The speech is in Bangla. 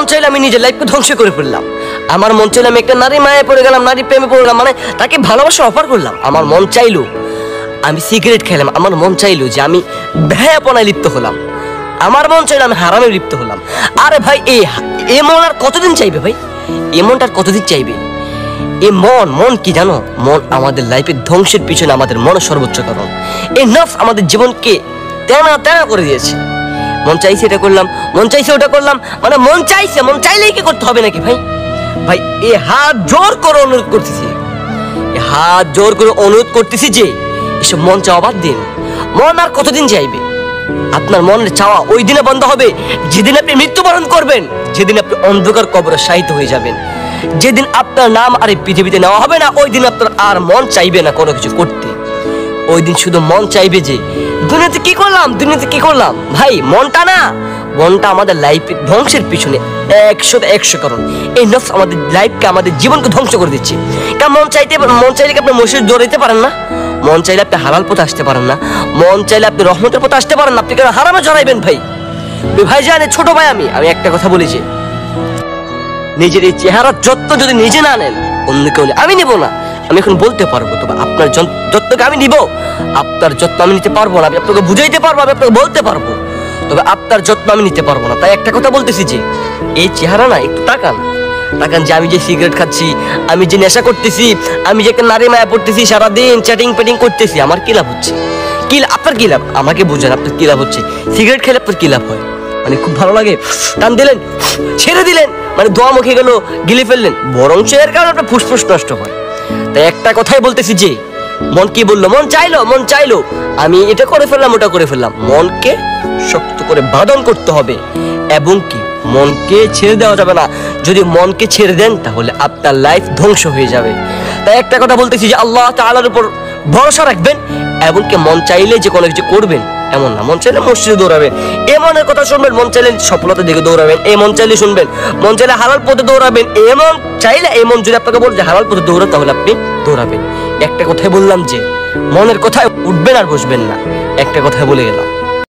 মন চাইলে আমি নিজের লাইফকে ধ্বংস করে ফেললাম। আমার মন চাইলে আমি একটা নারী মায়ে পড়ে গেলাম, নারী প্রেমে পড়ে গেলাম, মানে তাকে ভালোবাসা অফার করলাম। আমার মন চাইলো আমি সিগারেট খেলাম, আমার মন চাইলো যে আমি ভ্যাপনায় লিপ্ত হলাম, আমার মন চাইলো আমি হারামে লিপ্ত হলাম। আরে ভাই এ মন আর কতদিন চাইবে ভাই? এ মনটা আর কতদিন চাইবে? এ মন কি জানো? মন আমাদের লাইফের ধ্বংসের পিছনে আমাদের মন সর্বোচ্চ কারণ। এই নফস আমাদের জীবনকে তেনা করে দিয়েছে। মন চাইছে এটা করলাম, মন চাইছে ওটা করলাম, মানে মন চাইলেই কি করতে হবে নাকি ভাই? ভাই এ হাত জোর করে অনুরোধ করতেছি যে এসব মন চাওয়া বাদ দিন। মন আর কতদিন চাইবে? আপনার মনের চাওয়া ওই দিনে বন্ধ হবে যেদিন আপনি মৃত্যুবরণ করবেন, যেদিন আপনি অন্ধকার কবরে শায়িত হয়ে যাবেন, যেদিন আপনার নাম আর এই পৃথিবীতে নেওয়া হবে না। ওই দিন আপনার আর মন চাইবে না কোনো কিছু করতে। ওই দিন শুধু মন চাইবে যে দুনিয়াতে কি করলাম। ভাই মনটা আমাদের লাইফের ধ্বংসের পিছনে 100 কারণ। এই নফস আমাদের লাইফকে, আমাদের জীবনকে ধ্বংস করে দিচ্ছে। কারণ মন চাইলে কি আপনি মসজিদ দৌড়াইতে পারেন না? মন চাইলে আপনি হালাল পথে আসতে পারেন না? মন চাইলে আপনি রহমতের পথে আসতে পারেন না? আপনি কেন হারামে জড়াইবেন ভাই? ভাই জানে ছোট ভাই, আমি একটা কথা বলেছি, নিজের এই চেহারার যত্ন যদি নিজে না নেন, অন্য কেউ আমি নিব না। আমি এখন বলতে পারবো, তবে আপনার যত্নকে আমি নিব। আপনার যত্ন আমি নিতে পারবো না। আমি আপনাকে বুঝাইতে পারবো, আমি আপনাকে বলতে পারবো, তবে আপনার যত্ন আমি নিতে পারবো না। তাই একটা কথা বলতেছি যে এই চেহারা না, একটু তাকান যে আমি যে সিগারেট খাচ্ছি, আমি যে নেশা করতেছি, আমি যে একটা নারী মায়া পড়তেছি, সারাদিন চ্যাটিং করতেছি, আমার কি লাভ হচ্ছে? আপনার কি লাভ? আমাকে বুঝেন, আপনার কি লাভ হচ্ছে? সিগারেট খেলে আপনার কি লাভ হয়? মানে খুব ভালো লাগে, টান দিলেন, ছেড়ে দিলেন, মানে দোয়া মুখে গেল, গিলে ফেললেন, বরং এর কারণে আপনার ফুসফুস নষ্ট হয়। তাই একটা কথাই বলতেছি যে মন কি বললো? মন চাইলো আমি এটা করে ফেললাম, ওটা করে ফেললাম। মনকে শক্ত করে বাঁধন করতে হবে এবং কি মনকে ছেড়ে দেওয়া যাবে না। যদি মনকে ছেড়ে দেন তাহলে আপনার লাইফ ধ্বংস হয়ে যাবে। তাই একটা কথা বলতেছি যে আল্লাহ তাআলার উপর ভরসা রাখবেন এবং কি মন চাইলে যে কোনো কিছু করবেন এমন না। মন চাইলে মসজিদে দৌড়াবেন, এ মনের কথা শুনবেন। মন চাইলে সফলতা দিকে দৌড়াবেন, এই মন চাইলে শুনবেন। মন চাইলে হালাল পথে দৌড়াবেন, এই মন যদি আপনাকে বলে যে হালাল পথে দৌড়ান, তাহলে আপনি দৌড়াবেন। একটা কথাই বললাম যে মনের কথায় উঠবেন আর বসবেন না। একটা কথাই বলে গেলাম।